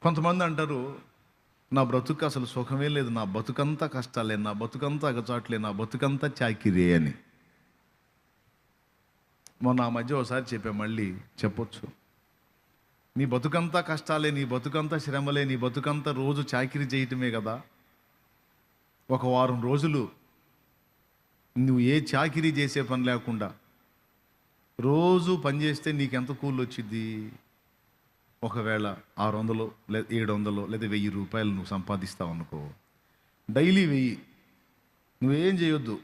కొంతమంది అంటారు, నా బ్రతుకు అసలు సుఖమే లేదు, నా బతుకంతా కష్టాలే, నా బతుకంతా అగచాట్లే, నా బతుకంతా చాకిరే అని. మొన్న ఆ మధ్య ఒకసారి చెప్పా, మళ్ళీ చెప్పొచ్చు. నీ బతుకంతా కష్టాలే, నీ బతుకంతా శ్రమలే, నీ బతుకంతా రోజు చాకిరీ చేయటమే కదా. ఒక వారం రోజులు నువ్వు ఏ చాకిరీ చేసే పని లేకుండా రోజు పని చేస్తే నీకెంత కూలి వచ్చింది? ఒకవేళ 600 లేదా 700 లేదా 1000 రూపాయలు నువ్వు సంపాదిస్తావు అనుకో, డైలీ 1000. నువ్వేం చేయొద్దు,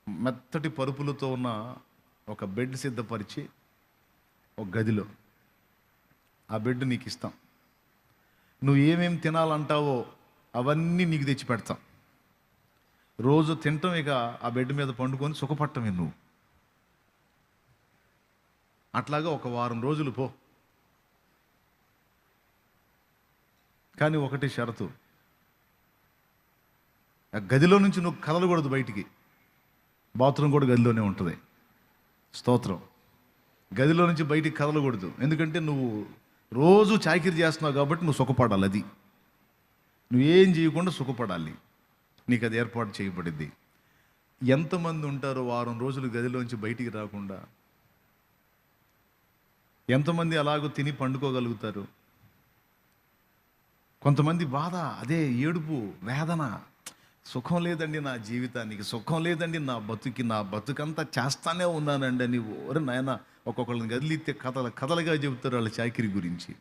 మెత్తటి పరుపులతో ఉన్న ఒక బెడ్ సిద్ధపరిచి ఒక గదిలో ఆ బెడ్ నీకు ఇస్తాం. నువ్వు ఏమేం తినాలంటావో అవన్నీ నీకు తెచ్చి పెడతాం. రోజు తింటాం, ఇక ఆ బెడ్ మీద పండుకొని సుఖపట్టమే నువ్వు. అట్లాగా ఒక వారం రోజులు పో. కానీ ఒకటి షరతు, ఆ గదిలో నుంచి నువ్వు కదలకూడదు బయటికి. బాత్రూమ్ కూడా గదిలోనే ఉంటుంది. స్తోత్రం. గదిలో నుంచి బయటికి కదలకూడదు, ఎందుకంటే నువ్వు రోజు చాకిరీ చేస్తున్నావు కాబట్టి నువ్వు సుఖపడాలి. అది నువ్వేం చేయకుండా సుఖపడాలి, నీకు అది ఏర్పాటు చేయబడింది. ఎంతమంది ఉంటారో వారం రోజులు గదిలోంచి బయటికి రాకుండా? ఎంతమంది అలాగో తిని పండుకోగలుగుతారు? కొంతమంది బాధ, అదే ఏడుపు, వేదన. సుఖం లేదండి నా జీవితానికి, సుఖం లేదండి నా బతుకి, నా బతుకంతా చేస్తానే ఉన్నానండి అని ఓరి నాయన ఒక్కొక్కళ్ళని గదిలిస్తే కథలుగా చెబుతారు వాళ్ళ చాకిరీ గురించి.